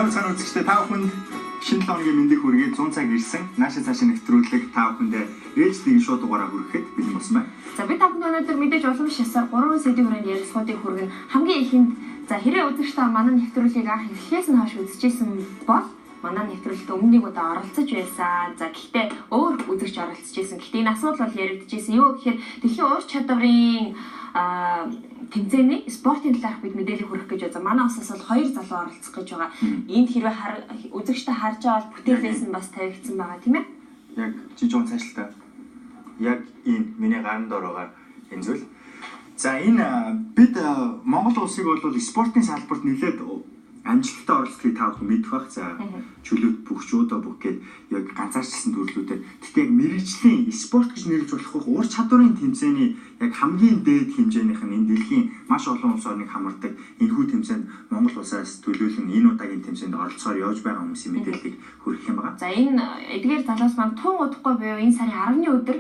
Сайн сайн үзэгчдээ та бүхэнд шинэ тооны мэндийг хүргээд 100 цаг ирсэн. Наашаа цаашаа нэвтрүүлэг та бүхэндээ ээлжлэгийн шууд дугаараа хүрэхэд бэлэн болсон байна. За би та бүхэнд өнөөдөр мэдээж улам шасаар 3 сэдвийн хүрээнд ярилцлагуудыг хүргэн хамгийн ихэнд за хэрэг үзэгчтэй манай нэвтрүүлгийг анх эхлээс нь хойш үзчихсэн бол манай нэвтрүүлэгт өмнөнийг удаа оролцож байсан. За гэхдээ өөр үзэгч оролцож байсан. Гэхдээ энэ асуудал бол яригдчихсэн. Юу гэхээр дэлхийн уур чадварын тэмцээний спортын талаарх бид мэдээлэл хүргэх гэж байна. Манай усаас бол 2 залуу оролцох гэж байгаа. Энд хэрвээ үзэгчтэй харж байгаа бол бүтээлээс нь бас тавигдсан байгаа тийм ээ. Яг жижигэн цаашлтаа. Яг энэ миний гарын дор байгаа энэ зүйл. За энэ бид Монгол улсыг бол спортын салбарт нэлээд амжилттай оролцохыг та бүхэн мэдэх бах. За чөлөөт бүх жуудаа бүх гээд яг ганцаарчилсан төрлүүдээр. Гэхдээ яг мэрэгжлийн спорт гэж нэрлэж болох ур чадварын тэмцээний яг хамгийн дээд хэмжээнийх нь энэ дэлхийн маш олон улс орныг хамардаг энэхүү тэмцээнд Монгол улсаас төлөөлөн энэ удаагийн тэмцээнд оролцохоор явж байгаа хүмүүсийн мэдээллийг хүргэх юм байна. За энэ эдгээр залуус маань тун удахгүй буюу энэ сарын 10-ны өдөр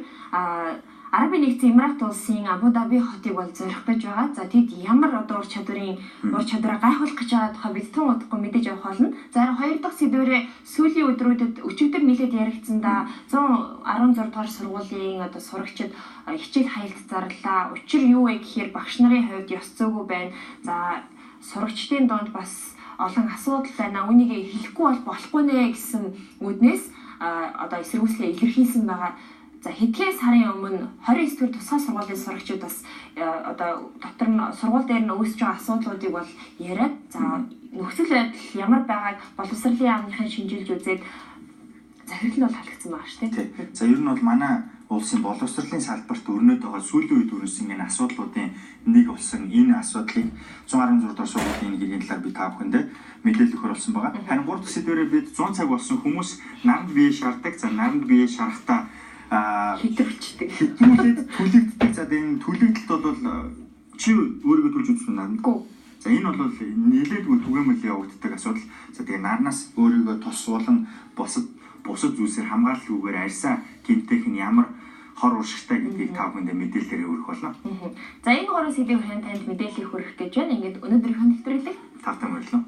Арабын нэгдсэн Эмират улсын Абу Даби хотыг бол зорих гэж байгаа. За тэд ямар одоо ур чадвараа гайхуулах гэж байгаа тухай бид тун удахгүй мэдээж авах болно. За 2 дахь сэдвэрээ сүүлийн өдрүүдэд өчигдөр нэлээд яригдсан да 116 дугаар сургуулийн одоо сурагчид хичээл хаялт зарлаа. Учир юу вэ гэхээр багш нарын хувьд ёс зүйгүй байна. За сурагчдын донд бас олон асуудал байна. Үүнийг хэлэхгүй болохгүй нэ гэсэн үднээс одоо эсэргүүцлээ илэрхийлсэн байгаа. За хэдхэн сарын өмнө 29 дэх тусгай сургуулийн сурагчид бас одоо дотор нь сургууль дээр нь үүсэж байгаа асуудлуудыг бол яриад за нөхцөл байдал ямар байгааг боловсролын яамныхаа шинжилж үзээд захирал нь бол халагдсан байгаа шүү дээ. За ер нь бол манай улсын боловсролын салбарт өрнөд байгаа сүүлийн үед үүссэн энэ асуудлуудын нэг болсон энэ асуудлыг 116 дугаар сургуулийн хэргийн талаар би та бүхэндээ мэдээлэл өгөх болсон байгаа. Харин 3 дахь сэдвэрээ бид 100 цаг болсон хүмүүс наранд бие шаарддаг. За наранд бие шарахтаа хитвэлчдэг. Хитвүүлээд түлэгддэг. За энэ түлэгдэлт бол чи өөрийгөө түлж үзсэн нарандгүй. За энэ бол нэлээдгүй түгээмэл явагддаг асуудал. За тэгээ нарнаас өөрийгөө тусуулан бусад зүйлсээр хамгаалалгүйгээр арьсаа гэмтэх нь ямар хор уршигтай гэдгийг та бүхэндээ мэдээлэлээр өргөх болно. За энэ 3 сэдвийн хүрээнд танд мэдээлэл хүргэх гэж байна. Ингээд өнөөдрийнхөө нэвтрүүлэг тавтай мөрөлөө.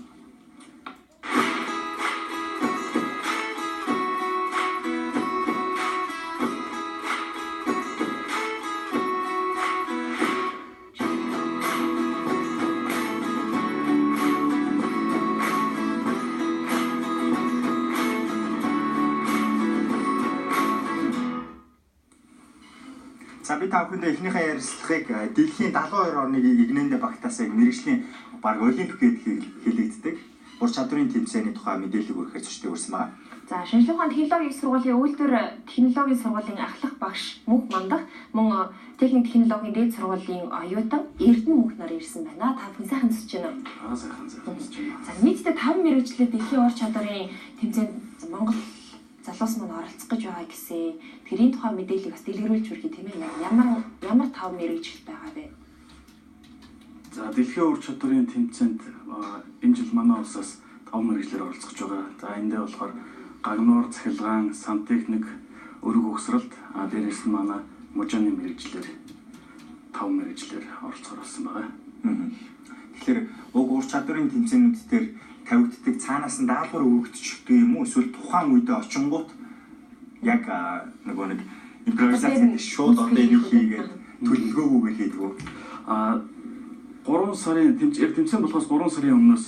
За би та бүхэндээ эхнийхээ ярилцлагыг дэлхийн 72 орныг игнэндээ багтаасаа мэрэгжлийн баг олимпиад хэлэгддэг ур чадварын тэмцээний тухай мэдээлэл өгөхөөр зочдод өрсөн байгаа. За шинжлэх ухааны технологийн сургуулийн үйлдвэр технологийн сургуулийн ахлах багш Мөнх Мандах мөн техник технологийн дээд сургуулийн оюутан Эрдэнэ Мөнх нар ирсэн байна. Та бүхэн сайхан зүсэж байна уу? Сайхан зүсэж байна. За нийтдээ 5 мэрэгчлээ дэлхийн ур чадварын тэмцээнд Монгол залуус маань оролцох гэж байгаа гэсэн. Тэрийн тухай мэдээллийг бас дэлгэрүүлж хүргэе тийм ээ. Ямар 5 мэрэгжил байгаа вэ? За дэлхийн ур чадварын тэмцээнд энэ жил манай улсаас 5 мэрэгчлэр оролцох гэж байгаа. За эндээ болохоор гагнуур, цахилгаан, сантехник, өргө угсралт, дээрээс нь манай мужааны мэрэгчлэр 5 мэрэгчлэр оролцохоор болсон байгаа. Тэгэхээр уг ур чадварын тэмцээнүүд дээр тавигддаг цаанаас нь даалгавар өгөгдчихдэг юм уу? Эсвэл тухайн үедээ очингууд яг нэг импровизацид шууд одоо энийг хийгээд төлөвлөгөөгүйгээр хийдэг үү? 3 сарын тэмцээн болохоос 3 сарын өмнөөс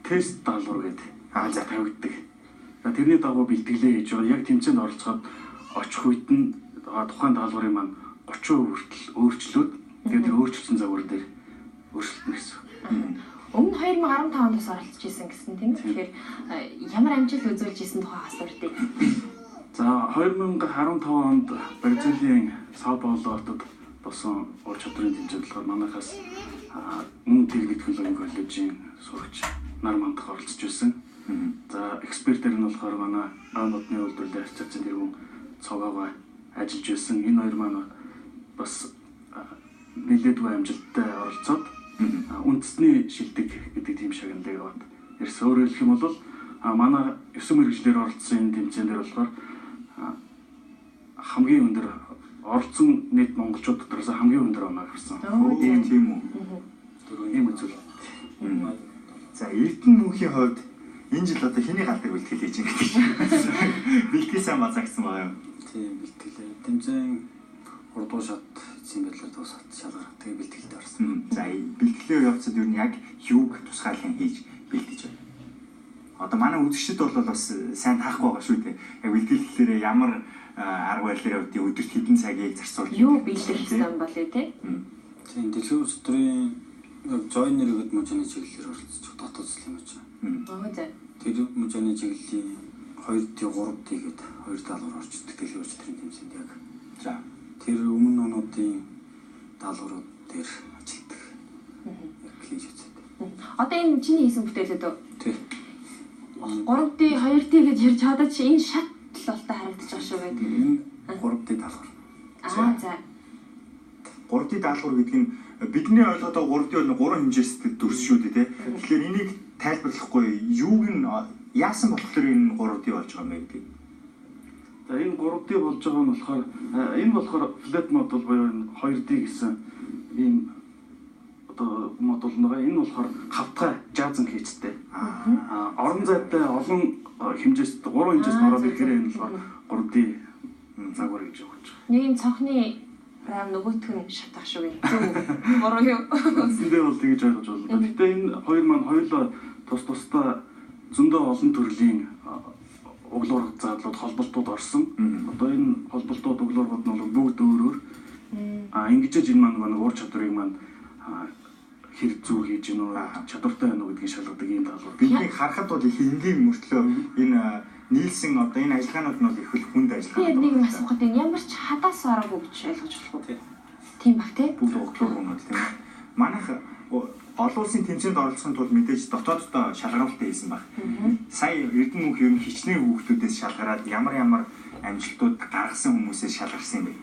тест даалгавар гэдэг тавигддаг. Тэрний дагуу бэлтгэлээ хийж байгаа. Яг тэмцээнд оролцоход очих үед нь тухайн даалгаврын маань 30% хүртэл өөрчлөөд тэгээд тэр өөрчлөлтсөн загвар дээр өөрчлөлт нэгсэн. Өмнө 2015 онд бас оролцож исэн гэсэн тийм ээ. Тэгэхээр ямар амжилт үзүүлж исэн тухай асууртыг. За 2015 онд Бразилийн Сао Паулотод болсон ур чадварын тэмцээнд болохоор манайхаас мөн техник технологийн коллежийн сурагч нар мандах оролцож байсан. За экспертээр нь болохоор манай Аануудны үйлдвэрлэлийн асоциацийн тэргүүн цогоогоо ажиллаж байсан. Энэ хоёр маань бас нэлээдгүй амжилттай оролцоод үндэсний шилдэг гэдэг тийм шагналыг аваад ярьсан. Өөрөөр хэлэх юм бол манай 9 мэрэгчлэр оролцсон энэ тэмцээн дээр болохоор хамгийн өндөр оролцсон нийт монголчууд дотроос хамгийн өндөр оноо авсан. Тийм үү? Ийм үзүүлэлт. За Эрдэнэ Мөнхийн хувьд Энэ жил одоо хэний галдаг бэлтгэл хийж байгаа гэдэг шиг. Бэлтгэл сайн базагдсан байгаа юу? Тийм бэлтгэлээ. Тэмцээн 3 дугаар шат эцсийн байдлаар дуусаад шалгарах. Тэгээ бэлтгэлд орсон. За бэлтгэлийн явцад юу нь яг юуг тусгаарлан хийж бэлтэж байна. Одоо манай үзэгчид бол бас сайн таахгүй байгаа шүү дээ. Яг бэлтгэл ямар арга барилаар явдгийг өдөрт хэдэн цагийг зарцуулж юу бэлдэх гэсэн бол үү те? Тийм дэлхийн улс төрийн зоонер гэдэг мужийн чиглэлээр оролцож дотоод заслын мужаа. Аа за. Тэр мужийн чиглэлийн 2D 3D гэдэг хоёр даалгавар орчдөг дэлхийн улс төрийн тэмцээнд яг. За Тэр өмнө онуудын даалгаврууд дээр ажилладаг. Яг хийж үзээд. Одоо энэ чиний хийсэн бүтээлүүд үү? Тийм. 3D 2D гэж ярьж чадаад чи энэ шат талтай харагдаж байгаа шүү гэдэг. Энэ 3D даалгавар. Аа за. 3D даалгавар гэдэг нь бидний ойлгоод байгаа 3D бол 3 хэмжээстэй дүрс шүү дээ тий. Тэгэхээр энийг тайлбарлахгүй юуг нь яасан болохоор энэ 3D болж байгаа юм бэ гэдэг. За энэ 3D болж байгаа нь болохоор энэ болохоор flat model буюу энэ 2D гэсэн ийм одоо модуль нэг энэ болохоор хавтгай жазан хийцтэй. Орон зайтай олон хэмжээст 3 хэмжээст ороод ирэхээр энэ болохоор 3D загвар гэж явж байгаа. Нэг юм цонхны нөгөөх нь шатах шүү юм. Буруу юу? Үндэ бол тэгж ойлгож байна. Гэтэ энэ хоёр маань хоёулаа тус тусдаа зөндөө олон төрлийн углуурга заадлууд холболтууд орсон. Одоо энэ холболтууд углуургууд нь бол бүгд өөрөөр ингэж энэ маань нэг уур чадварыг маань хэр зүү хийж гинөө чадвартай байна уу гэдгийг шалгадаг юм даалгавар. Бидний харахад бол их энгийн мөртлөө энэ нийлсэн одоо энэ ажиллагаанууд нь бол их хүнд ажиллагаа. Тэгээд нэг юм асуухад энэ ямар ч хадаас араагүй гэж ойлгож болох уу? Тийм баг тий. Бүгд углуургууд тийм ээ. Манайх олон улсын тэмцээнд оролцохын тулд мэдээж дотооддоо шалгаруулалтаа хийсэн баг. Сая Эрдэнэ мөнх ер нь хичнээн хүүхдүүдээс шалгараад ямар амжилтууд гаргасан хүмүүсээс шалгарсан юм бэ?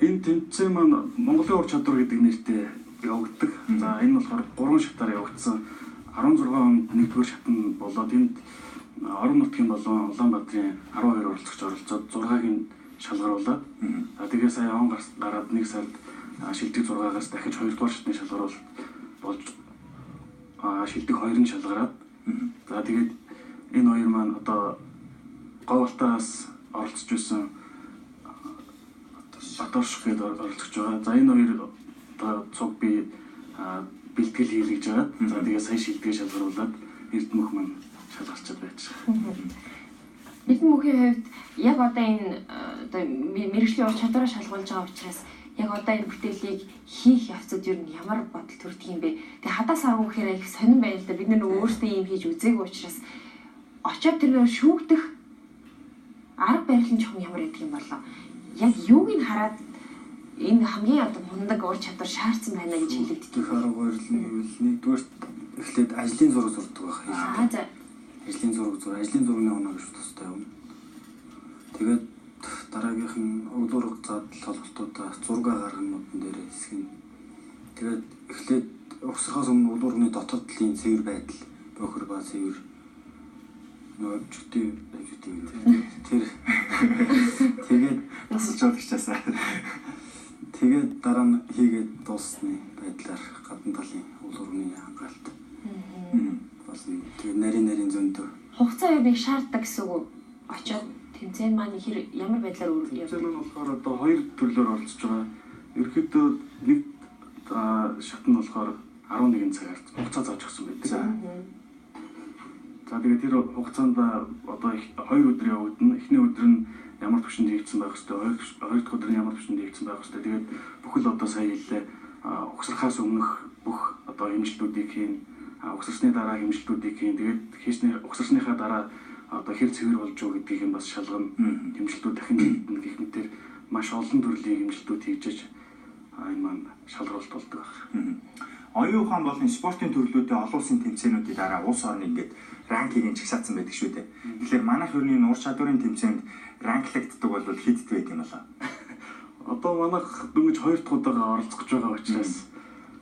Энэ тэмцээн маань Монголын ур чадвар гэдэг нэртэй явагддаг. За энэ болохоор 3 шатаар явагдсан. 16 онд 1-р шат нь болоод энд орон нутгийн болон Улаанбаатарын 12 оролцогч оролцоод 6-ыг нь шалгаруулад тэгээ сая он гараад 1 сард шилдэг 6-аас дахиж 2-р шатны шалгаруулалт болж шилдэг 2 нь шалгараад за тэгээд энэ хоёр маань одоо говьтаас оролцож байсан Баторш гээд оролцож байгаа. За энэ хоёр одоо цуг би бэлтгэл хийлгэж байгаа. За тэгээ сая шилдгээ шалгаруулад Эрдэнэ мөнх маань шалгарчаад байж байгаа. Эрдэнэ мөнхийн хувьд яг одоо энэ одоо мэргэжлийн ур чадвараа шалгуулж байгаа учраас яг одоо энэ бүтээлийг хийх явцад ер нь ямар бодол төрдөг юм бэ? Тэгээ хадаас арга гэхээр их сонирн байна л да. Бид нэр өөрсдөө юм хийж үзээгүй учраас очоод тэр нөр шүүгдэх арга барил нь жоохон ямар байдаг юм болоо. Яг юуг нь хараад энэ хамгийн одоо мундаг ур чадвар шаардсан байна гэж хэлэгддэг. Их арга барил нь нэгдүгээр эхлээд ажлын зураг зурдаг байх. Аа за. Ажлын зургийн оноо гэж тустай юм. Тэгээд дараагийнх нь углуурга задлал толголтуудаа зураг гаргамнуудын дээр хэсгэн. Тэгээд эхлээд угсрахаас өмнө углуурганы дотоод талын цэвэр байдал, бохир ба цэвэр нөөжтэй тэр тэгээд тасалж удагчаасаа тэгээд дараа нь хийгээд дуусны байдлаар гадна талын углуурганы хамгаалалт болсон. Тэгээд нарийн зөндөө Хугацаа яг шаарддаг гэсэн үг. Очоод тэмцээн маань ямар байдлаар явдаг? Тэмцээн нь болохоор одоо 2 төрлөөр оролцож байгаа. Ерөнхийдөө нэг шат нь болохоор 11 цагаар хугацаа зааж өгсөн байдаг. За тэгээд тэр хугацаанд одоо 2 өдөр явагдана. Эхний өдөр нь ямар төвшөнд хийгдсэн байх хэвээр, хоёр дахь өдөр нь ямар төвшөнд хийгдсэн байх хэвээр. Тэгээд бүхэл одоо сая хэллээ угсрахаас өмнөх бүх одоо хэмжилтүүдийг хийн, угсарсны дараа хэмжилтүүдийг хийн. Тэгээд хийсний угсарсныхаа дараа одоо хэр цэвэр болж юу гэдгийг нь бас шалгана. Хэмжилтүүд дахин хийгдэнэ гэх мэтээр маш олон төрлийн хэмжилтүүд хийжээж энэ маань шалгаруулалт болдог байна. Оюун ухаан болон спортын төрлүүдийн олон улсын тэмцээнүүдийн дараа улс орны ингээд ранкийг нь чагсаацсан байдаг шүү дээ. Тэгэхээр манайх өрний ур чадварын тэмцээнд ранклагддаг бол хэд байд юм болоо. Одоо манайх дөнгөж 2 дахь удаага оролцох гэж байгаа учраас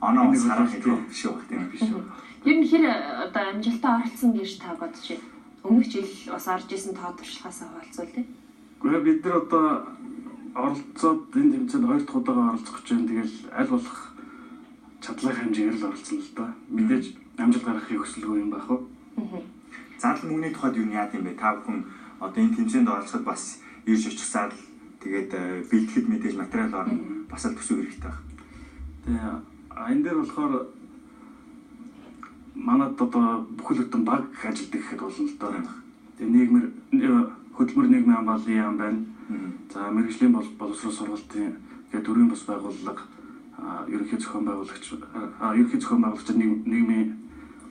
оноо сарах гэдэг биш үү тийм биш үү. Ер нь хэр одоо амжилтаа оролцсон гэж та бодож байна. Өмнөх жил бас орж исэн тоо туршлагаасаа хаваалцвал тийм. Гэхдээ бид нар одоо оролцоод энэ тэмцээнд 2 дахь удаага оролцох гэж байна. Тэгэл аль болох чадлын хэмжээгээр л оролцсон л да. Мэдээж амжилт гаргахыг хүсэлгүй юм байх уу? Задал мөнгөний тухайд юу яад юм бэ? Та бүхэн одоо энэ тэмцээнд оролцоход бас ирж очих задал тэгээд бэлтгэхэд мэдээж материал орно бас л төсөв хэрэгтэй байна. Тэгээ энэ дээр болохоор манад одоо бүхэл бүтэн баг ажилдаг гэхэд болно л доо. Тэгээ нийгмэр хөдөлмөр нийгмийн хамгааллын яам байна. За мэргэжлийн боловсрол сургалтын гэдэг төрийн бас байгууллага ерөнхий зохион байгуулагч нийгмийн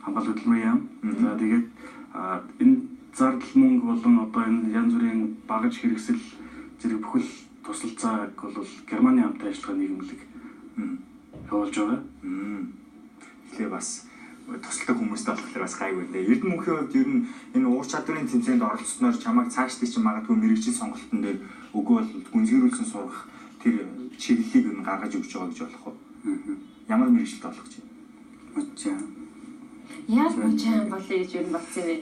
хамгаалал хөдөлмөрийн яам. За тэгээд энэ зардал мөнгө болон одоо энэ янз бүрийн багаж хэрэгсэл зэрэг бүхэл тусалцааг бол Германы хамтын ажиллагаа нийгэмлэг явуулж байгаа. Тэгэхээр бас тусалдаг хүмүүстэй болохоор бас гайгүй нэ. Эрдэнэ мөнхийн хувьд ер нь энэ уур чадварын тэмцээнд оролцсноор чамайг цаашдаа чи магадгүй мэрэгжлийн сонголтын дээр өгөө бол гүнзгийрүүлсэн сурах тэр чиглэлийг ер нь гаргаж өгч байгаа гэж болох уу? Ямар мэрэгжилт болох гэж байна? Мочаа. Яаж мочаа болъё гэж юу бодсон бэ?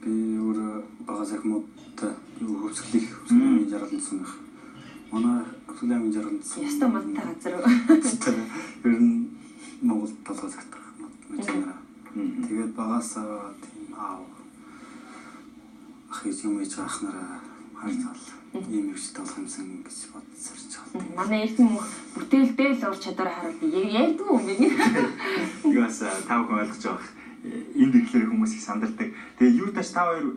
Би өөрөө бага захимуудтай хөвсгөлийн жаргалсан байх. Манай хөвсгөлийн жаргалсан. Ястаа модтай газар уу? Ер нь Монгол толгой загтах мочаа. Тэгээд багасаа тийм ах юм ээж ахнараа харцал ийм их болох юмсан гэж бодсорч байна. Манай эрдэм бүтээлдээ л ур чадвар харуулдаг. Ярьдаг юм бэ? Тэгээс та бүхэн ойлгож байгаа. Энд ирэхлээр хүмүүс их сандардаг. Тэгээ юу тааш та хоёр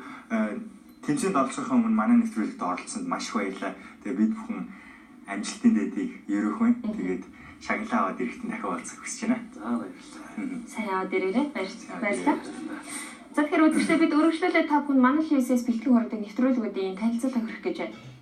тэмцээнд оролцохын өмнө манай нэвтрүүлэгт оролцсонд маш их баярлалаа. Тэгээ бид бүхэн амжилтын дэдийг ерөөх байна. Тэгээд шагналаа аваад ирэхдээ дахин уулзах хүсэж байна. За баярлалаа. Сайн аваад ирээрэй. Баярлалаа. За тэгэхээр өдөртөө бид өргөжлүүлээ та бүхэн манай HSS бэлтгэл хүргэдэг нэвтрүүлгүүдийн танилцуулга хүргэх гэж байна.